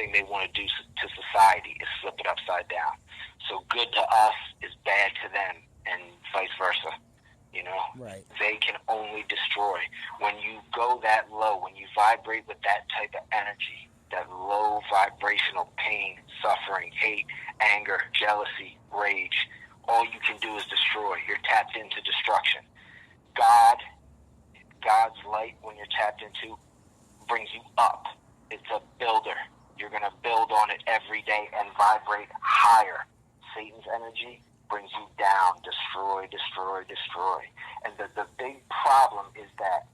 thing they want to do to society is flip it upside down. So good to us is bad to them, and vice versa. You know, Right. They can only destroy. When you go that low, when you vibrate with that type of energy, that low vibrational pain, suffering, hate, anger, jealousy, rage, all you can do is destroy. You're tapped into destruction. God's light, when you're tapped into, brings you up. It's a builder. You're going to build on it every day and vibrate higher. Satan's energy brings you down, destroy, destroy, destroy. And the big problem is that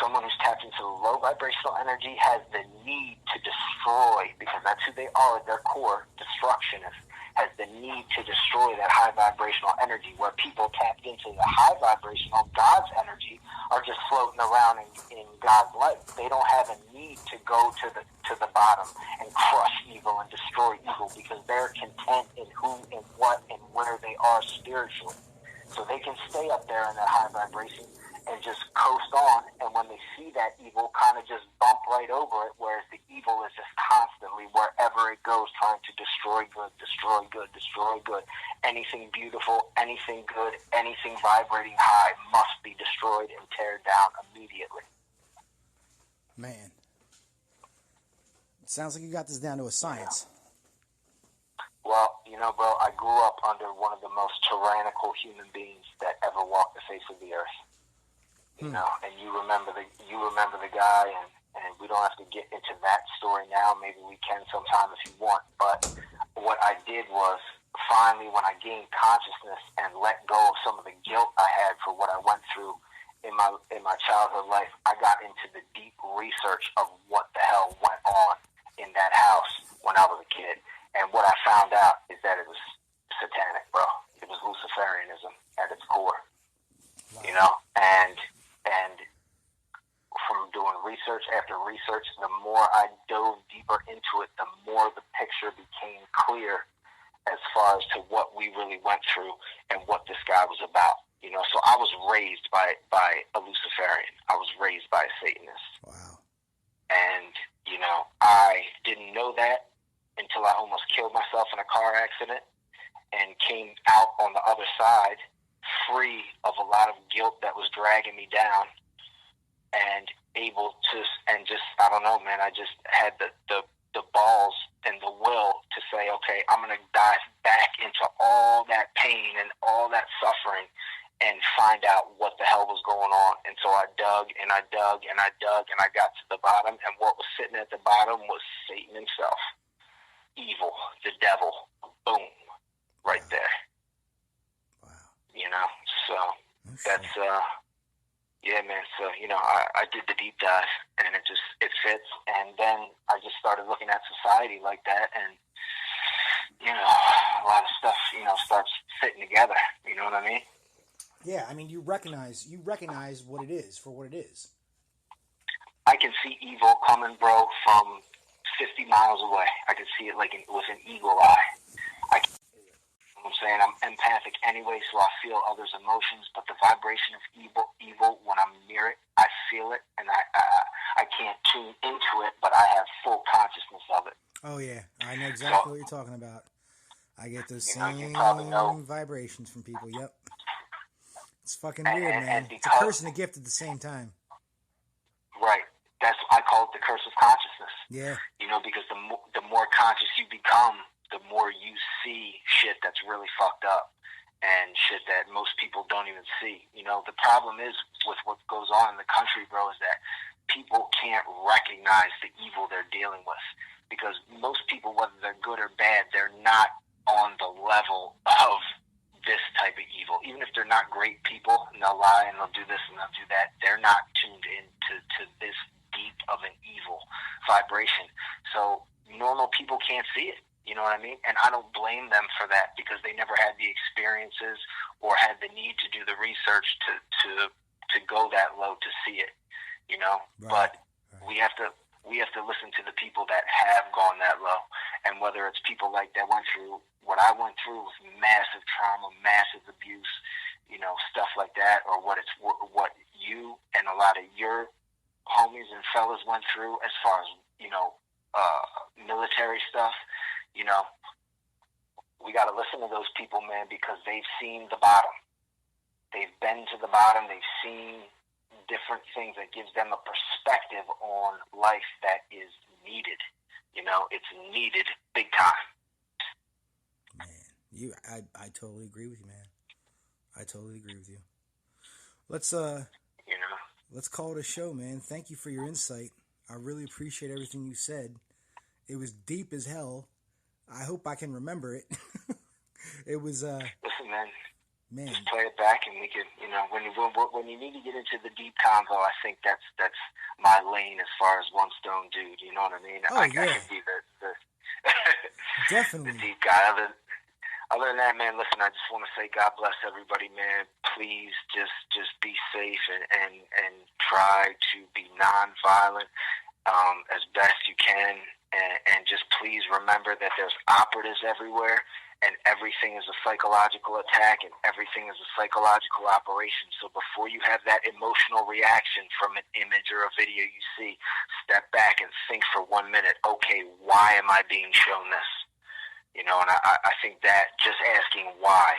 someone who's tapped into low vibrational energy has the need to destroy, because that's who they are at their core, destructionists, has the need to destroy that high vibrational energy, where people tapped into the high vibrational God's energy are just floating around in God's light. They don't have a need to go to the bottom and crush evil and destroy evil, because they're content in who and what and where they are spiritually. So they can stay up there in that high vibration and just coast on, and when they see that evil, kind of just bump right over it, whereas the evil is just constantly, wherever it goes, trying to destroy good, destroy good, destroy good. Anything beautiful, anything good, anything vibrating high must be destroyed and teared down immediately. Man. It sounds like you got this down to a science. Well, bro, I grew up under one of the most tyrannical human beings that ever walked the face of the earth. And you remember the guy, and we don't have to get into that story now. Maybe we can sometime if you want. But what I did was, finally, when I gained consciousness and let go of some of the guilt I had for what I went through in my childhood life, I got into the deep research of what the hell went on in that house when I was a kid. And what I found out is that it was satanic, bro. It was Luciferianism at its core. Wow. And from doing research after research, the more I dove deeper into it, the more the picture became clear as far as to what we really went through and what this guy was about. So I was raised by a Luciferian. I was raised by a Satanist. Wow. And, I didn't know that until I almost killed myself in a car accident and came out on the other side free of a lot of guilt that was dragging me down, and able to, and just, I don't know, man, I just had the balls and the will to say, okay, I'm going to dive back into all that pain and all that suffering and find out what the hell was going on. And so I dug and I dug and I dug and I got to the bottom, and what was sitting at the bottom was Satan himself. Evil, the devil, boom, right there. Wow. So that's, yeah, man. So, I did the deep dive, and it fits. And then I just started looking at society like that, and, a lot of stuff, starts fitting together. You know what I mean? Yeah, I mean, you recognize what it is for what it is. I can see evil coming, bro, from 50 miles away. I can see it with an eagle eye. I'm saying I'm empathic anyway, so I feel others' emotions, but the vibration of evil, when I'm near it, I feel it, and I can't tune into it, but I have full consciousness of it. Oh, yeah. I know exactly what you're talking about. I get those same vibrations from people, yep. It's fucking weird, man. It's a curse and a gift at the same time. Right. I call it the curse of consciousness. Yeah. Because the more conscious you become, the more you see shit that's really fucked up and shit that most people don't even see. The problem is with what goes on in the country, bro, is that people can't recognize the evil they're dealing with, because most people, whether they're good or bad, they're not on the level of this type of evil. Even if they're not great people, and they'll lie and they'll do this and they'll do that, they're not tuned into this deep of an evil vibration. So normal people can't see it. You know what I mean? And I don't blame them for that, because they never had the experiences or had the need to do the research to go that low to see it. Right. But we have to listen to the people that have gone that low, and whether it's people like that went through what I went through with massive trauma, massive abuse, stuff like that, or what you and a lot of your homies and fellas went through as far as military stuff, you know, we got to listen to those people, man, because they've seen the bottom. They've been to the bottom. They've seen different things that gives them a perspective on life that is needed. You know, it's needed big time. Man, I totally agree with you, man. I totally agree with you. Let's let's call it a show, man. Thank you for your insight. I really appreciate everything you said. It was deep as hell. I hope I can remember it. It was listen, man. Man, just play it back, and we can, you know, when you need to get into the deep convo, I think that's my lane as far as one stone dude. You know what I mean? Oh, I yeah. can be the definitely the deep guy. Other than that, man, listen, I just want to say God bless everybody, man. Please just be safe and try to be nonviolent as best you can. And just please remember that there's operatives everywhere, and everything is a psychological attack, and everything is a psychological operation. So before you have that emotional reaction from an image or a video you see, step back and think for 1 minute, okay, why am I being shown this? You know, and I think that just asking why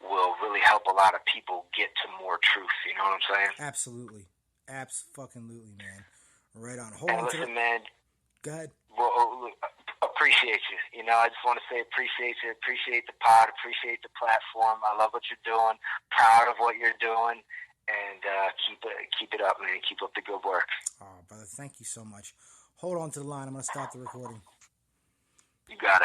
will really help a lot of people get to more truth. You know what I'm saying? Absolutely. Abs-fucking-lutely, man. Right on. Hold on to man. Go ahead. Well, appreciate you. You know, I just want to say appreciate you. Appreciate the pod. Appreciate the platform. I love what you're doing. Proud of what you're doing. And keep it up, man. Keep up the good work. Oh, brother, thank you so much. Hold on to the line. I'm going to stop the recording. You got it.